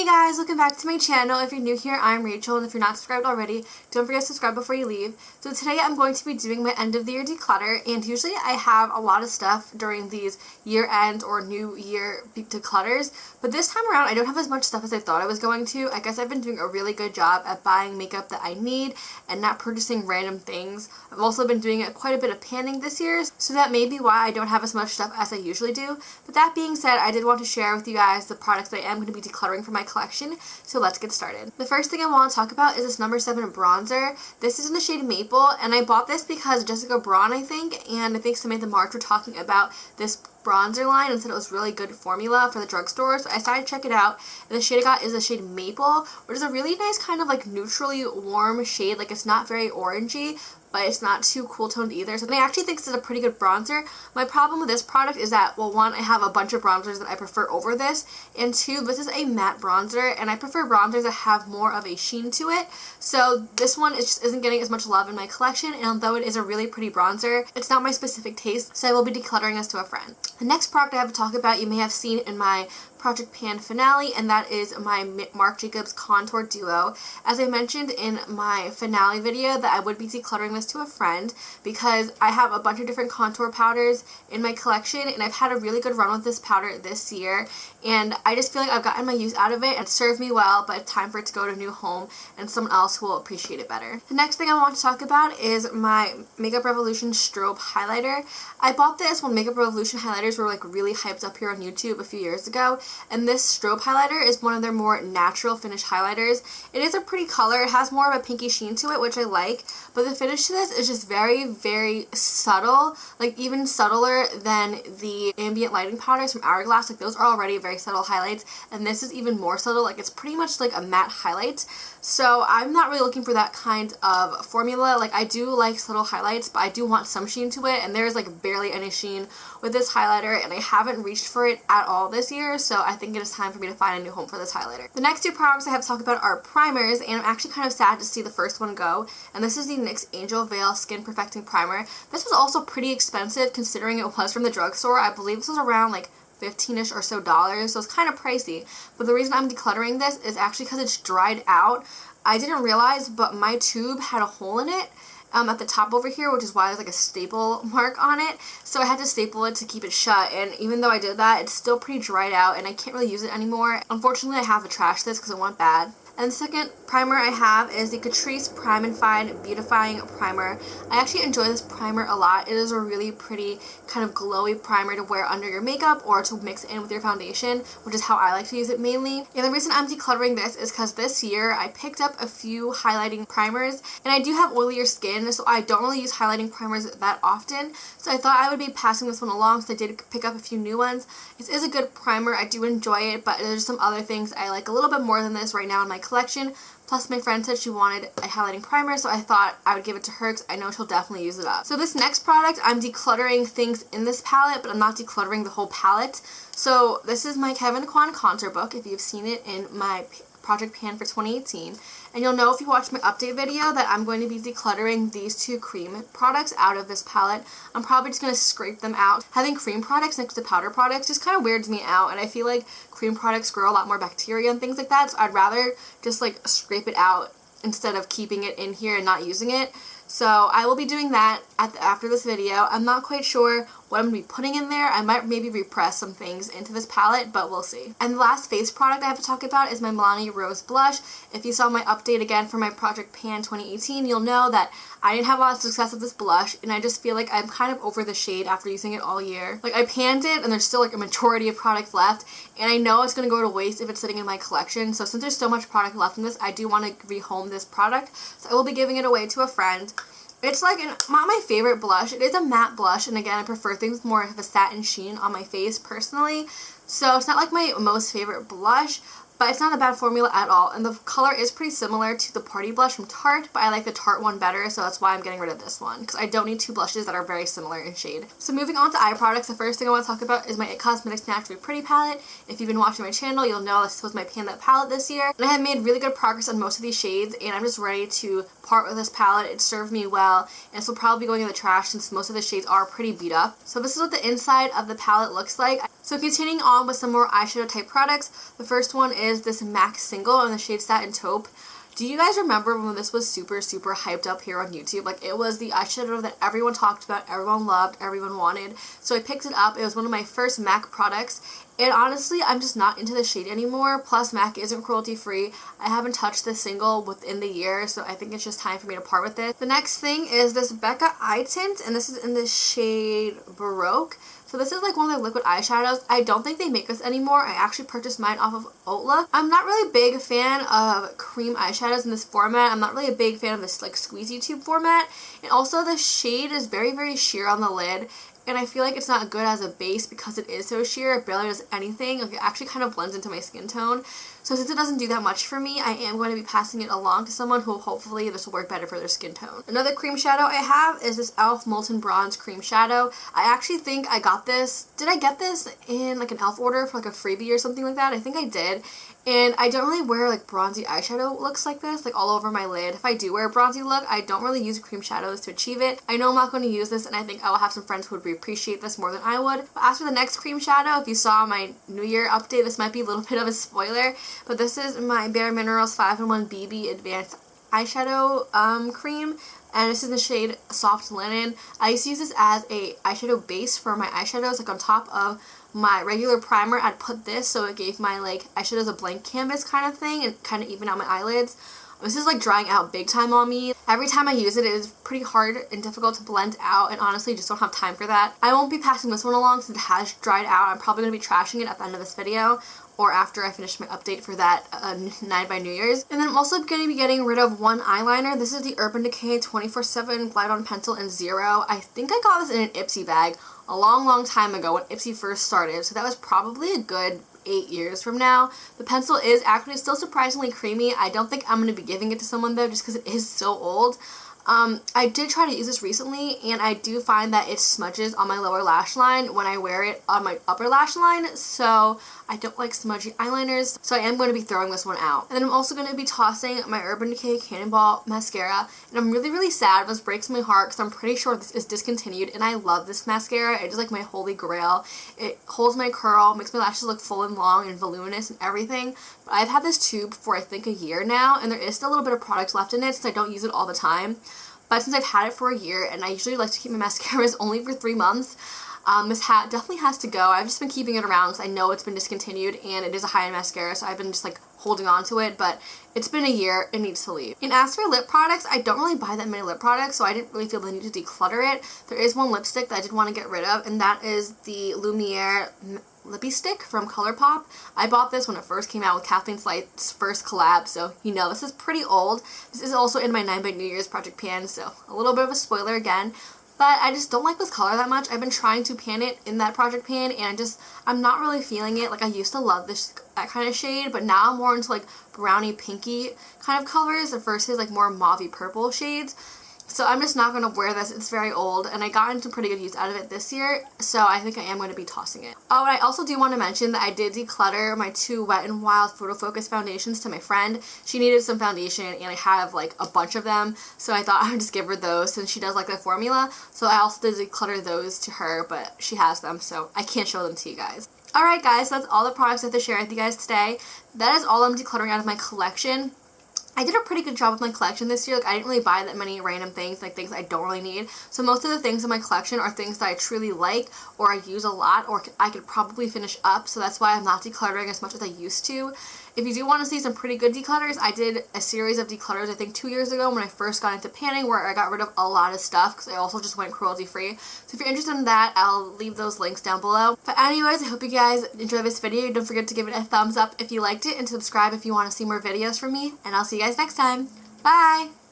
guys, welcome back to my channel. If you're new here, I'm Rachel, and if you're not subscribed already, don't forget to subscribe before you leave. So today I'm going to be doing my end of the year declutter, and usually I have a lot of stuff during these year end or new year declutters, but this time around I don't have as much stuff as I thought I was going to. I guess I've been doing a really good job at buying makeup that I need and not purchasing random things. I've also been doing quite a bit of panning this year, so that may be why I don't have as much stuff as I usually do. But that being said, I did want to share with you guys the products that I am going to be decluttering for my collection, so let's get started. The first thing I want to talk about is this number 7 bronzer. This is in the shade Maple, and I bought this because Jessica Braun, I think, and I think Samantha March were talking about this bronzer line and said it was really good formula for the drugstore, so I decided to check it out. And the shade I got is the shade Maple, which is a really nice kind of like neutrally warm shade. Like, it's not very orangey, but it's not too cool toned either. So I actually think this is a pretty good bronzer. My problem with this product is that, well, one, I have a bunch of bronzers that I prefer over this, and two, this is a matte bronzer, and I prefer bronzers that have more of a sheen to it. So this one just isn't getting as much love in my collection, and although it is a really pretty bronzer, it's not my specific taste, so I will be decluttering this to a friend. The next product I have to talk about, you may have seen in my Project Pan finale, and that is my Marc Jacobs Contour Duo. As I mentioned in my finale video that I would be decluttering this to a friend because I have a bunch of different contour powders in my collection, and I've had a really good run with this powder this year, and I just feel like I've gotten my use out of it and served me well, but it's time for it to go to a new home and someone else who will appreciate it better. The next thing I want to talk about is my Makeup Revolution Strobe Highlighter. I bought this when Makeup Revolution highlighters were like really hyped up here on YouTube a few years ago, and this strobe highlighter is one of their more natural finish highlighters. It is a pretty color, it has more of a pinky sheen to it, which I like, but the finish to this is just very, very subtle, like even subtler than the ambient lighting powders from Hourglass. Like, those are already very subtle highlights, and this is even more subtle. Like, it's pretty much like a matte highlight. So I'm not really looking for that kind of formula. Like, I do like subtle highlights, but I do want some sheen to it, and there's like barely any sheen with this highlighter, and I haven't reached for it at all this year, so I think it is time for me to find a new home for this highlighter. The next two products I have to talk about are primers, and I'm actually kind of sad to see the first one go, and this is the NYX Angel Veil Skin Perfecting Primer. This was also pretty expensive considering it was from the drugstore. I believe this was around like $15-ish or so, so it's kind of pricey. But the reason I'm decluttering this is actually because it's dried out. I didn't realize, but my tube had a hole in it at the top over here, which is why there's like a staple mark on it. So I had to staple it to keep it shut, and even though I did that, it's still pretty dried out and I can't really use it anymore. Unfortunately, I have to trash this because it went bad. And the second primer I have is the Catrice Prime and Fine Beautifying Primer. I actually enjoy this primer a lot. It is a really pretty kind of glowy primer to wear under your makeup or to mix in with your foundation, which is how I like to use it mainly. And the reason I'm decluttering this is because this year I picked up a few highlighting primers, and I do have oilier skin, so I don't really use highlighting primers that often. So I thought I would be passing this one along, so I did pick up a few new ones. This is a good primer. I do enjoy it, but there's some other things I like a little bit more than this right now in my collection. Plus, my friend said she wanted a highlighting primer, so I thought I would give it to her because I know she'll definitely use it up. So this next product, I'm decluttering things in this palette, but I'm not decluttering the whole palette. So this is my Kevyn Aucoin contour book, if you've seen it in my Project Pan for 2018. And you'll know if you watch my update video that I'm going to be decluttering these two cream products out of this palette. I'm probably just going to scrape them out. Having cream products next to powder products just kind of weirds me out, and I feel like cream products grow a lot more bacteria and things like that, so I'd rather just like scrape it out instead of keeping it in here and not using it. So I will be doing that after this video. I'm not quite sure what I'm going to be putting in there. I might maybe repress some things into this palette, but we'll see. And the last face product I have to talk about is my Milani Rose Blush. If you saw my update again for my Project Pan 2018, you'll know that I didn't have a lot of success with this blush, and I just feel like I'm kind of over the shade after using it all year. Like, I panned it, and there's still like a majority of product left, and I know it's going to go to waste if it's sitting in my collection. So since there's so much product left in this, I do want to rehome this product, so I will be giving it away to a friend. It's like not my favorite blush. It is a matte blush, and again, I prefer things with more of a satin sheen on my face personally. So it's not like my most favorite blush, but it's not a bad formula at all, and the color is pretty similar to the Party Blush from Tarte, but I like the Tarte one better, so that's why I'm getting rid of this one, because I don't need two blushes that are very similar in shade. So moving on to eye products, the first thing I want to talk about is my IT Cosmetics Naturally Pretty palette. If you've been watching my channel, you'll know this was my Pan That palette this year, and I have made really good progress on most of these shades, and I'm just ready to part with this palette. It served me well, and this will probably be going in the trash since most of the shades are pretty beat up. So this is what the inside of the palette looks like. So continuing on with some more eyeshadow type products, the first one is this MAC Single in the shade Satin Taupe. Do you guys remember when this was super hyped up here on YouTube? Like, it was the eyeshadow that everyone talked about, everyone loved, everyone wanted. So I picked it up. It was one of my first MAC products. And honestly, I'm just not into the shade anymore. Plus, MAC isn't cruelty free. I haven't touched this single within the year, so I think it's just time for me to part with it. The next thing is this Becca Eye Tint, and this is in the shade Baroque. So this is like one of their liquid eyeshadows. I don't think they make this anymore. I actually purchased mine off of Outlook. I'm not really a big fan of cream eyeshadows in this format. I'm not really a big fan of this like squeezy tube format. And also the shade is very sheer on the lid. And I feel like it's not good as a base because it is so sheer. It barely does anything. Like, it actually kind of blends into my skin tone. So since it doesn't do that much for me, I am going to be passing it along to someone who hopefully this will work better for their skin tone. Another cream shadow I have is this e.l.f. Molten Bronze Cream Shadow. I actually think I got this. Did I get this in like an e.l.f. order for like a freebie or something like that? I think I did. And I don't really wear like bronzy eyeshadow looks like this, like all over my lid. If I do wear a bronzy look, I don't really use cream shadows to achieve it. I know I'm not going to use this, and I think I will have some friends who would appreciate this more than I would. But as for the next cream shadow, if you saw my New Year update, this might be a little bit of a spoiler, but this is my Bare Minerals 5-in-1 BB Advanced Eyeshadow Cream. And this is the shade Soft Linen. I used to use this as a eyeshadow base for my eyeshadows, like on top of my regular primer. I'd put this so it gave my like eyeshadows a blank canvas kind of thing and kind of even out my eyelids. This is like drying out big time on me. Every time I use it, it is pretty hard and difficult to blend out, and honestly just don't have time for that. I won't be passing this one along since it has dried out. I'm probably going to be trashing it at the end of this video, or after I finish my update for that 9 by New Year's. And then I'm also going to be getting rid of one eyeliner. This is the Urban Decay 24/7 Glide On Pencil in Zero. I think I got this in an Ipsy bag a long time ago when Ipsy first started, so that was probably a good 8 years from now. The pencil is actually still surprisingly creamy. I don't think I'm going to be giving it to someone though, just because it is so old. I did try to use this recently, and I do find that it smudges on my lower lash line when I wear it on my upper lash line, so I don't like smudgy eyeliners, so I am going to be throwing this one out. And then I'm also going to be tossing my Urban Decay Cannonball Mascara, and I'm really sad. This breaks my heart because I'm pretty sure this is discontinued, and I love this mascara. It is like my holy grail. It holds my curl, makes my lashes look full and long and voluminous and everything. But I've had this tube for I think a year now, and there is still a little bit of product left in it since I don't use it all the time. But since I've had it for a year, and I usually like to keep my mascaras only for 3 months, this hat definitely has to go. I've just been keeping it around because I know it's been discontinued, and it is a high-end mascara, so I've been just like holding on to it, but it's been a year, it needs to leave. And as for lip products, I don't really buy that many lip products, so I didn't really feel the need to declutter it. There is one lipstick that I did want to get rid of, and that is the Lumiere Lippy Stick from ColourPop. I bought this when it first came out with Kathleen Slight's first collab, so you know this is pretty old. This is also in my 9 by New Year's project pan, so a little bit of a spoiler again. But I just don't like this color that much. I've been trying to pan it in that project pan, and I'm not really feeling it. Like, I used to love that kind of shade, but now I'm more into like browny pinky kind of colors versus like more mauvey purple shades. So I'm just not going to wear this. It's very old, and I got into pretty good use out of it this year, so I think I am going to be tossing it. Oh, and I also do want to mention that I did declutter my 2 Wet n Wild Photo Focus foundations to my friend. She needed some foundation, and I have like a bunch of them, so I thought I would just give her those since she does like the formula. So I also did declutter those to her, but she has them, so I can't show them to you guys. Alright guys, so that's all the products I have to share with you guys today. That is all I'm decluttering out of my collection. I did a pretty good job with my collection this year. Like, I didn't really buy that many random things, like things I don't really need. So most of the things in my collection are things that I truly like, or I use a lot, or I could probably finish up. So that's why I'm not decluttering as much as I used to. If you do want to see some pretty good declutters, I did a series of declutters I think 2 years ago when I first got into panning, where I got rid of a lot of stuff because I also just went cruelty free. So if you're interested in that, I'll leave those links down below. But anyways, I hope you guys enjoyed this video. Don't forget to give it a thumbs up if you liked it, and subscribe if you want to see more videos from me. And I'll see you guys next time. Bye!